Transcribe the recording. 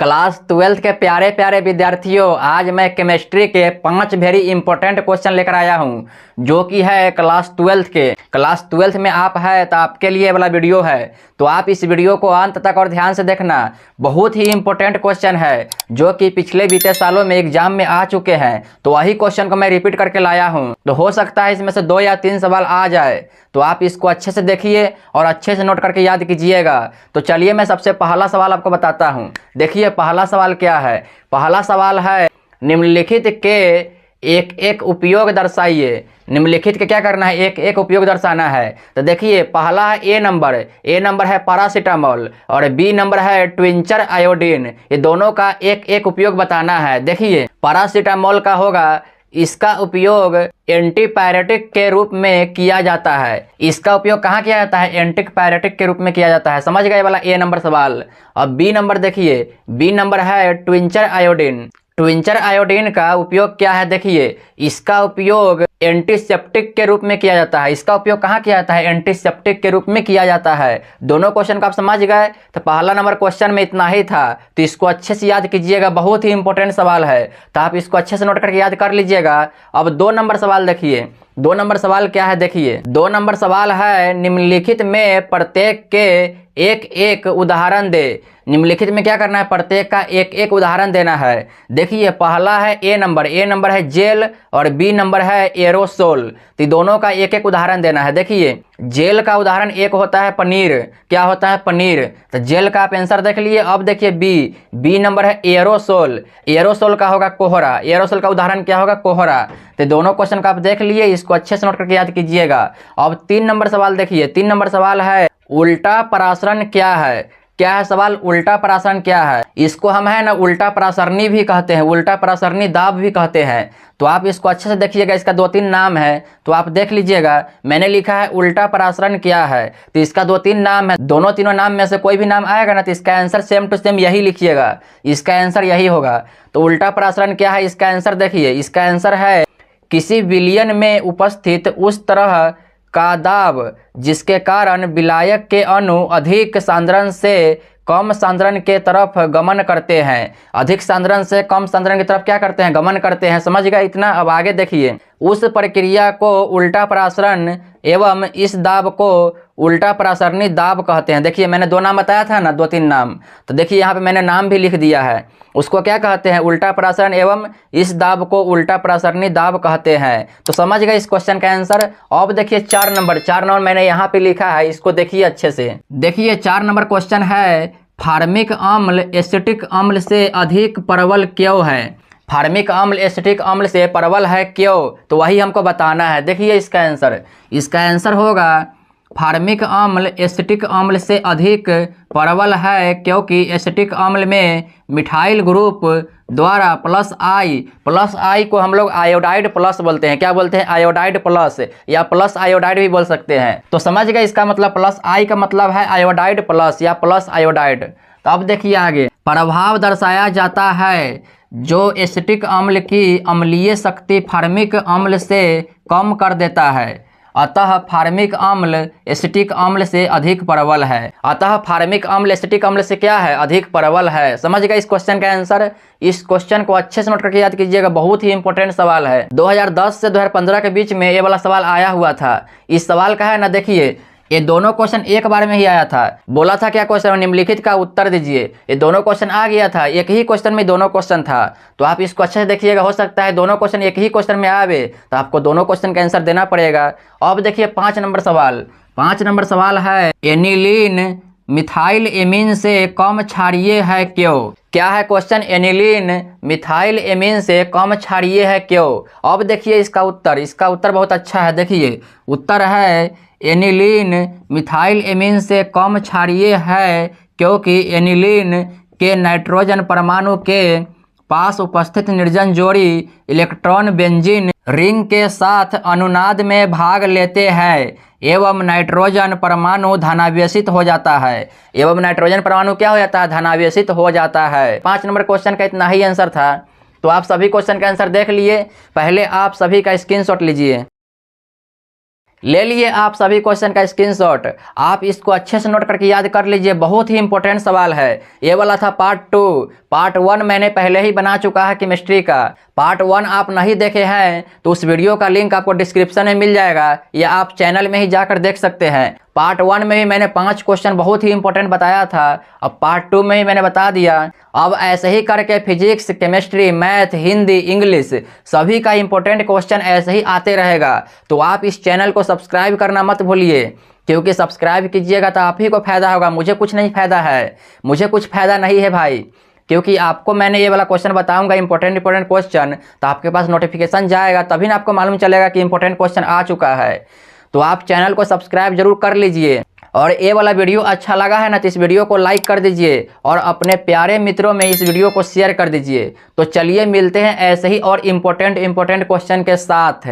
Class 12th के प्यारे प्यारे विद्यार्थियों, आज मैं केमिस्ट्री के 5 वेरी इंपॉर्टेंट क्वेश्चन लेकर आया हूं जो कि है क्लास 12th के। क्लास 12th में आप है तो आपके लिए वाला वीडियो है, तो आप इस वीडियो को अंत तक और ध्यान से देखना। बहुत ही इंपॉर्टेंट क्वेश्चन है जो कि पिछले बीते सालों में एग्जाम में आ चुके हैं, तो वही क्वेश्चन को मैं रिपीट करके लाया हूँ। तो हो सकता है इसमें से 2 या 3 सवाल आ जाए, तो आप इसको अच्छे से देखिए और अच्छे से नोट करके याद कीजिएगा। तो चलिए मैं सबसे पहला सवाल आपको बताता हूँ। देखिए पहला सवाल क्या है। पहला सवाल है निम्नलिखित के एक एक उपयोग दर्शाइए। निम्नलिखित के क्या करना है, एक एक उपयोग दर्शाना है। तो देखिए पहला है ए नंबर है पैरासीटामोल और बी नंबर है ट्विंचर आयोडीन। ये दोनों का एक एक उपयोग बताना है। देखिए पैरासीटामोल का होगा, इसका उपयोग एंटीपायरेटिक के रूप में किया जाता है। इसका उपयोग कहाँ किया जाता है, एंटीपायरेटिक के रूप में किया जाता है। समझ गए वाला ए नंबर सवाल। अब बी नंबर देखिए, बी नंबर है ट्विंचर आयोडीन। ट्विंचर आयोडीन का उपयोग क्या है, देखिए इसका उपयोग एंटीसेप्टिक के रूप में किया जाता है। इसका उपयोग कहाँ किया जाता है, एंटीसेप्टिक के रूप में किया जाता है। दोनों क्वेश्चन को आप समझ गए। तो पहला नंबर क्वेश्चन में इतना ही था, तो इसको अच्छे से याद कीजिएगा, बहुत ही इंपॉर्टेंट सवाल है, तो आप इसको अच्छे से नोट करके याद कर लीजिएगा। अब 2 नंबर सवाल देखिए। 2 नंबर सवाल क्या है, देखिए 2 नंबर सवाल है निम्नलिखित में प्रत्येक के एक एक उदाहरण दे। निम्नलिखित में क्या करना है, प्रत्येक का एक एक उदाहरण देना है। देखिए पहला है ए नंबर है जेल और बी नंबर है एरोसोल। तो दोनों का एक एक उदाहरण देना है। देखिए जेल का उदाहरण एक होता है पनीर। क्या होता है, पनीर। तो जेल का आप आंसर देख लिए। अब देखिए बी नंबर है एरोसोल। एरोसोल का होगा कोहरा। एरोसोल का उदाहरण क्या होगा, कोहरा। तो दोनों क्वेश्चन का आप देख लिए, इसको अच्छे से नोट करके याद कीजिएगा। अब 3 नंबर सवाल देखिए। 3 नंबर सवाल है उल्टा परासरण क्या है। क्या है सवाल, उल्टा परासरण क्या है। इसको हम है ना उल्टा परासरणी भी कहते हैं, उल्टा परासरणी दाब भी कहते हैं। तो आप इसको अच्छे से देखिएगा, इसका 2-3 नाम है, तो आप देख लीजिएगा। मैंने लिखा है उल्टा परासरण क्या है, तो इसका 2-3 नाम है। दोनों तीनों नाम में से कोई भी नाम आएगा ना, तो इसका आंसर सेम टू सेम यही लिखिएगा, इसका आंसर यही होगा। तो उल्टा परासरण क्या है, इसका आंसर देखिए, इसका आंसर है किसी विलयन में उपस्थित उस तरह का दाब जिसके कारण विलायक के अणु अधिक सांद्रण से कम सांद्रण के तरफ गमन करते हैं। अधिक सांद्रण से कम सांद्रण की तरफ क्या करते हैं, गमन करते हैं। समझ गए इतना। अब आगे देखिए, उस प्रक्रिया को उल्टा परासरण एवं इस दाब को उल्टा परासरणी दाब कहते हैं। देखिए मैंने 2 नाम बताया था ना, 2-3 नाम, तो देखिए यहाँ पे मैंने नाम भी लिख दिया है। उसको क्या कहते हैं, उल्टा परासरण एवं इस दाब को उल्टा परासरणी दाब कहते हैं। तो समझ गए इस क्वेश्चन का आंसर। अब देखिए 4 नंबर मैंने यहाँ पे लिखा है, इसको देखिए अच्छे से। देखिए 4 नंबर क्वेश्चन है फार्मिक अम्ल एसिटिक अम्ल से अधिक प्रबल क्यों है। फार्मिक अम्ल एसिटिक अम्ल से प्रबल है क्यों, तो वही हमको बताना है। देखिए इसका आंसर होगा फार्मिक अम्ल एसिटिक अम्ल से अधिक प्रबल है क्योंकि एसिटिक अम्ल में मिथाइल ग्रुप द्वारा प्लस आई को हम लोग आयोडाइड प्लस बोलते हैं। क्या बोलते हैं, आयोडाइड प्लस या प्लस आयोडाइड भी बोल सकते हैं। तो समझ गए इसका मतलब, प्लस आई का मतलब है आयोडाइड प्लस या प्लस आयोडाइड। तो अब देखिए आगे, प्रभाव दर्शाया जाता है जो एसिटिक अम्ल की अम्लीय शक्ति फार्मिक अम्ल से कम कर देता है, अतः फार्मिक अम्ल एसिटिक अम्ल से अधिक प्रबल है। अतः फार्मिक अम्ल एसिटिक अम्ल से क्या है, अधिक प्रबल है। समझ गए इस क्वेश्चन का आंसर। इस क्वेश्चन को अच्छे से नोट करके याद कीजिएगा, बहुत ही इंपॉर्टेंट सवाल है। 2010 से 2015 के बीच में ये वाला सवाल आया हुआ था। इस सवाल का है ना, देखिए ये दोनों क्वेश्चन एक बार में ही आया था। बोला था क्या क्वेश्चन, निम्नलिखित का उत्तर दीजिए। ये दोनों क्वेश्चन आ गया था, एक ही क्वेश्चन में दोनों क्वेश्चन था। तो आप इसको अच्छे से देखिएगा, हो सकता है दोनों क्वेश्चन एक ही क्वेश्चन में आवे, तो आपको दोनों क्वेश्चन का आंसर देना पड़ेगा। अब देखिए 5 नंबर सवाल। 5 नंबर सवाल है एनिलीन मिथाइल एमीन से कम क्षारीय है क्यों। क्या है क्वेश्चन, एनिलीन मिथाइल एमीन से कम क्षारीय है क्यों। अब देखिए इसका उत्तर बहुत अच्छा है। देखिए उत्तर है एनिलीन मिथाइल एमीन से कम क्षारीय है क्योंकि एनिलीन के नाइट्रोजन परमाणु के पास उपस्थित निर्जन जोड़ी इलेक्ट्रॉन बेंजीन रिंग के साथ अनुनाद में भाग लेते हैं एवं नाइट्रोजन परमाणु धनावेशित हो जाता है। एवं नाइट्रोजन परमाणु क्या हो जाता है, धनावेशित हो जाता है। 5 नंबर क्वेश्चन का इतना ही आंसर था। तो आप सभी क्वेश्चन का आंसर देख लिए। पहले आप सभी का स्क्रीनशॉट लीजिए। ले लिए आप सभी क्वेश्चन का स्क्रीनशॉट। आप इसको अच्छे से नोट करके याद कर लीजिए, बहुत ही इंपॉर्टेंट सवाल है। ये वाला था पार्ट पार्ट 1 मैंने पहले ही बना चुका है केमिस्ट्री का। पार्ट 1 आप नहीं देखे हैं तो उस वीडियो का लिंक आपको डिस्क्रिप्शन में मिल जाएगा या आप चैनल में ही जाकर देख सकते हैं। पार्ट 1 में भी मैंने 5 क्वेश्चन बहुत ही इंपॉर्टेंट बताया था। अब पार्ट 2 में ही मैंने बता दिया। अब ऐसे ही करके physics, chemistry, math, Hindi, English सभी का इंपॉर्टेंट क्वेश्चन ऐसे ही आते रहेगा। तो आप इस चैनल को सब्सक्राइब करना मत भूलिए, क्योंकि सब्सक्राइब कीजिएगा तो आप ही को फायदा होगा, मुझे कुछ नहीं फायदा है, मुझे कुछ फायदा नहीं है भाई। क्योंकि आपको मैंने ये वाला क्वेश्चन बताऊंगा इंपॉर्टेंट क्वेश्चन, तो आपके पास नोटिफिकेशन जाएगा, तभी ना आपको मालूम चलेगा कि इंपॉर्टेंट क्वेश्चन आ चुका है। तो आप चैनल को सब्सक्राइब जरूर कर लीजिए। और ये वाला वीडियो अच्छा लगा है ना तो इस वीडियो को लाइक कर दीजिए और अपने प्यारे मित्रों में इस वीडियो को शेयर कर दीजिए। तो चलिए मिलते हैं ऐसे ही और इम्पोर्टेंट क्वेश्चन के साथ।